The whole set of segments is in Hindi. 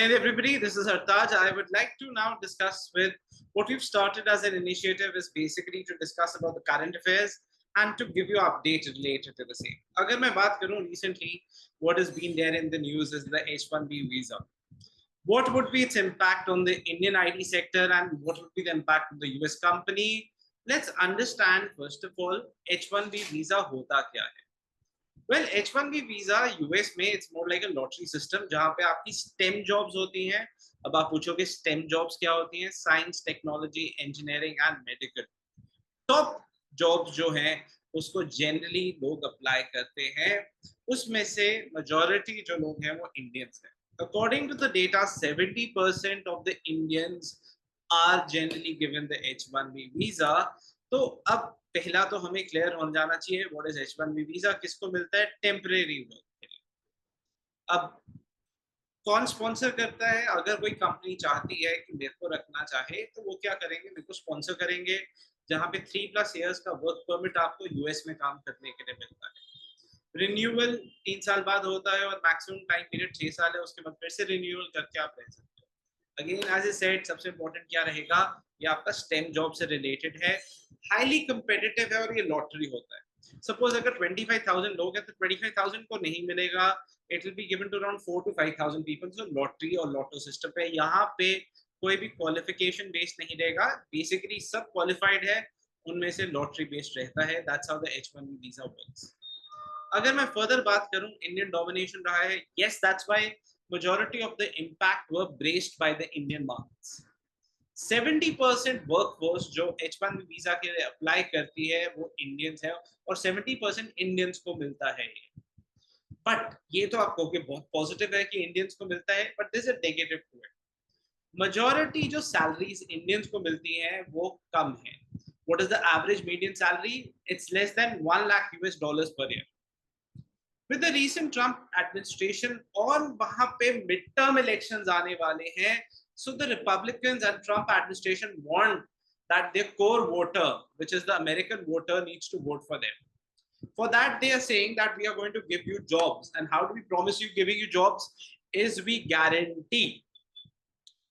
Hey everybody, this is Hartaj. I would like to now discuss with what we've started as an initiative is basically to discuss about the current affairs and to give you update related to the same. अगर मैं बात करूं recently, what has been there in the news is the H-1B visa. What would be its impact on the Indian IT sector and what would be the impact on the US company? Let's understand first of all H-1B visa होता क्या है. वेल H1B वीजा यूएस में it's more like a lottery system जहां पे आपकी स्टेम जॉब्स होती हैं. अब आप पूछोगे स्टेम जॉब्स क्या होती हैं? Science, technology, engineering and medical. Top jobs जो हैं उसको जनरली लोग अप्लाई करते हैं. उसमें से मेजॉरिटी जो लोग हैं वो इंडियंस हैं. According to the data 70% of the Indians are generally given the H1B visa. तो अब पहला तो हमें क्लियर हो जाना चाहिए व्हाट इज H1B वीजा, किसको मिलता है? टेम्परेरी वर्क के लिए. अब कौन स्पॉन्सर करता है? अगर कोई कंपनी चाहती है कि मेरे को रखना चाहे तो वो क्या करेंगे? मेरे को स्पॉन्सर करेंगे जहां पे 3+ इयर्स का वर्क परमिट आपको यूएस में काम करने के लिए मिलता है. रिन्यूअल 3 साल बाद होता है और मैक्सिमम टाइम पीरियड 6 साल है. उसके बाद फिर से रिन्यूअल करके आप रह सकते हो. अगेन एज ए सेड, सबसे इंपॉर्टेंट क्या रहेगा? ये आपका स्टेम जॉब से रिलेटेड है, हाईली कंपेटिटिव है और ये लॉटरी होता है. सपोज अगर 25,000 लोग हैं तो 25,000 को नहीं मिलेगा. It will be given to around 4 to 5,000 people. So lottery और लॉटो सिस्टम पे यहाँ पे कोई भी क्वालिफिकेशन बेस्ड नहीं रहेगा. बेसिकली सब क्वालिफाइड है, उनमें से लॉटरी बेस्ड रहता है. That's how the H1B visa works. अगर मैं फर्दर बात करूं, इंडियन डोमिनेशन रहा है. Yes, that's why majority of the impact were braced by the Indian markets. 70% workforce जो H1B वीजा के लिए अप्लाई करती है वो इंडियंस है और 70% इंडियंस को मिलता है. बट ये तो आप कहोगे बहुत पॉजिटिव है कि इंडियंस को मिलता है, but this is negative to it. Majority जो सैलरीज इंडियंस को मिलती हैं वो कम है. What is the average median salary? It's less than 1 lakh US dollars per year. With the recent Trump administration और वहां पे मिड टर्म इलेक्शंस आने वाले हैं, so the Republicans and Trump administration want that their core voter, which is the American voter, needs to vote for them. For that, they are saying that we are going to give you jobs. And how do we promise you giving you jobs? Is we guarantee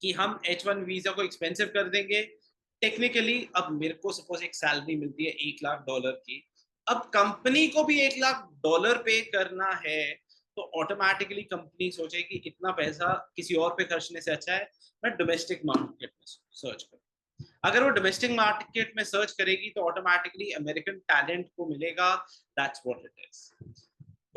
कि हम H1 वीजा को एक्सपेंसिव कर देंगे. टेक्निकली अब मेरे को सपोज एक सैलरी मिलती है $1 लाख की. अब कंपनी को भी $1 लाख पे करना है तो ऑटोमेटिकली कंपनी सोचेगी इतना पैसा किसी और पे खर्चने से अच्छा है मैं डोमेस्टिक मार्केट में सर्च करूं. अगर वो डोमेस्टिक मार्केट में सर्च करेगी तो ऑटोमेटिकली अमेरिकन टैलेंट को मिलेगा. That's what it is.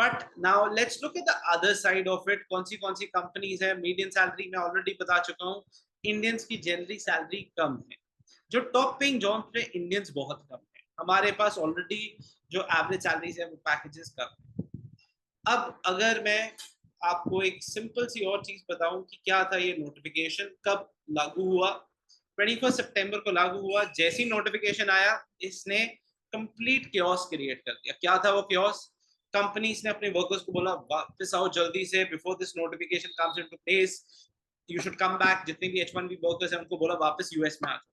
But now let's look at the other side of it. कौन सी कंपनीज है? मीडियम सैलरी मैं ऑलरेडी बता चुका हूँ. इंडियंस की जनरली सैलरी कम है. जो टॉप पेइंग जॉब पे इंडियंस बहुत कम है. हमारे पास ऑलरेडी जो एवरेज सैलरीज है वो पैकेजेस कम है. अब अगर मैं आपको एक सिंपल सी और चीज बताऊं कि क्या था ये नोटिफिकेशन, कब लागू हुआ? 21 सितंबर को लागू हुआ. जैसी नोटिफिकेशन आया इसने कंप्लीट क्योस क्रिएट कर दिया. क्या था वो क्योस? कंपनीज ने अपने वर्कर्स को बोला वापस आओ जल्दी से, before this notification comes into place you should come back. जितने भी H1B वर्कर्स हैं उनको बोला वापस यूएस में आ जाओ.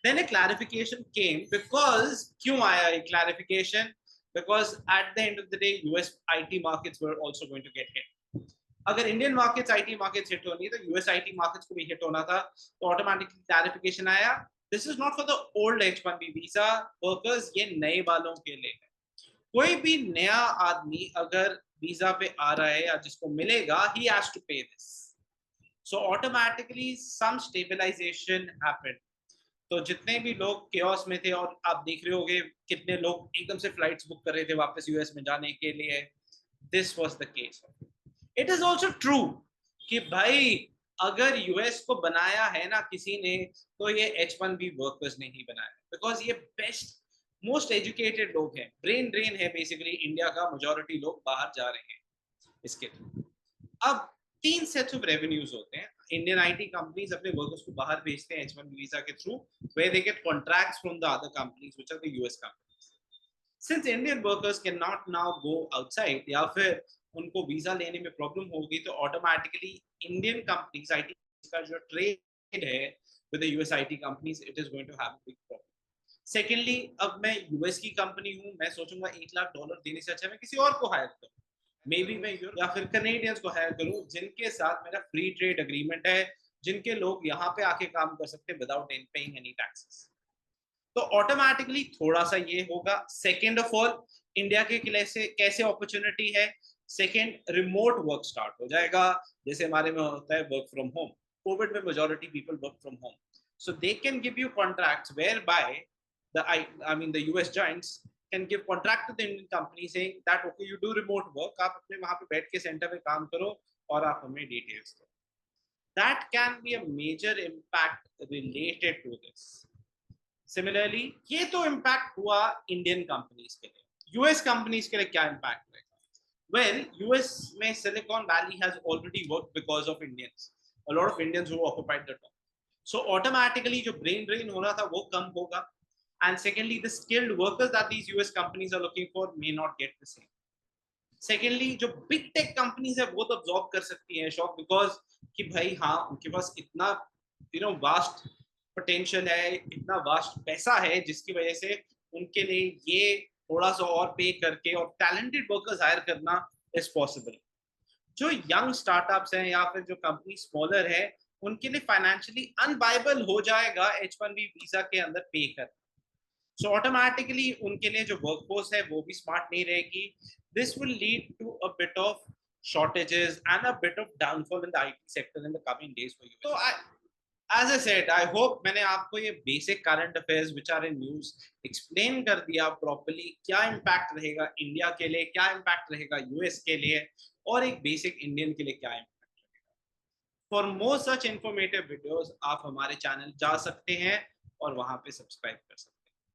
Then a clarification came because क्यों आया ये clarification? Because at the end of the day US IT markets were also going to get hit. अगर Indian markets IT markets hit होनी तो US IT markets को भी hit होना था. तो automatically clarification आया. This is not for the old H1B visa workers, ये नए वालों के लिए है. कोई भी नया आदमी अगर वीजा पे आ रहा है या जिसको मिलेगा he has to pay this. So automatically some stabilization happened. तो जितने भी लोग केओस में थे और आप देख रहे होंगे कितने लोग एकदम से फ्लाइट्स बुक कर रहे थे वापस यूएस में जाने के लिए. This was the case. It is also true कि भाई अगर यूएस को बनाया है ना किसी ने तो ये H1B वर्कर्स ने ही बनाया. बिकॉज ये बेस्ट मोस्ट एजुकेटेड लोग हैं. ब्रेन ड्रेन है बेसिकली इंडिया का. मेजॉरिटी लोग बाहर जा रहे हैं इसके थ्रू. अब 3 सेट्स ऑफ रेवेन्यूज होते हैं. इंडियन आईटी कंपनीज अपने वर्कर्स को बाहर भेजते हैं H1B वीजा के through, where they get contracts from the other companies which are the US companies. Since Indian workers cannot now go outside या फिर उनको वीजा लेने में प्रॉब्लम होगी तो ऑटोमेटिकली इंडियन कंपनीज आईटी का जो ट्रेड है with the US IT companies it is going to have a big problem. Secondly, अब मैं यूएस की कंपनी हूँ, मैं सोचूंगा $1 लाख देने से अच्छा मैं किसी और को हायर करूँ. मे बी मैं या फिर कनेडियंस को हायर करूं जिनके साथ मेरा फ्री ट्रेड एग्रीमेंट है, जिनके लोग यहाँ पे आके काम कर सकते हैं विदाउट पेइंग एनी टैक्सेस। तो ऑटोमेटिकली थोड़ा सा ये होगा। सेकेंड ऑफ ऑल, इंडिया के कैसे कैसे अपॉर्चुनिटी है। सेकेंड, रिमोट वर्क स्टार्ट हो जाएगा, जैसे हमारे में होता है वर्क फ्रॉम होम। कोविड में majority people work from home, so they can give you contracts where by the I mean the US giants can give contract to the Indian company saying that okay you do remote work, आप अपने वहां पे बैठ के सेंटर में काम करो और आप हमें डिटेल्स दो। That can be a major impact related to this. Similarly ये तो इम्पैक्ट हुआ इंडियन कंपनीज के लिए। यूएस कंपनीज के लिए क्या इम्पैक्ट रहेगा? वेल, यूएस में silicon valley has already work because of Indians, a lot of Indians who occupied the top. So automatically जो brain drain हो रहा था वो कम होगा, and secondly the skilled workers that these US companies are looking for may not get the same. Secondly जो big tech companies है वो तो absorb कर सकती हैं शॉक, because कि भाई हाँ उनके पास इतना vast पोटेंशियल है, इतना वास्ट पैसा है, जिसकी वजह से उनके लिए ये थोड़ा सा और पे करके और टैलेंटेड वर्कर्स हायर करना इज पॉसिबल। जो यंग स्टार्टअप्स हैं या फिर जो कंपनी स्मॉलर है, उनके लिए फाइनेंशियली अनवाइबल हो जाएगा H1B वीजा के अंदर पे कर। सो ऑटोमेटिकली उनके लिए जो वर्कफोर्स है वो भी स्मार्ट नहीं रहेगी। This will lead to a bit of shortages and a bit of downfall in the IT sector in the coming days for you. So as I said, I hope मैंने आपको ये basic current affairs which are in news explain कर दिया properly, क्या impact रहेगा इंडिया के लिए, क्या impact रहेगा यूएस के लिए, और एक basic इंडियन के लिए क्या impact रहेगा। For more such informative videos आप हमारे चैनल जा सकते हैं और वहां पे सब्सक्राइब कर सकते हैं।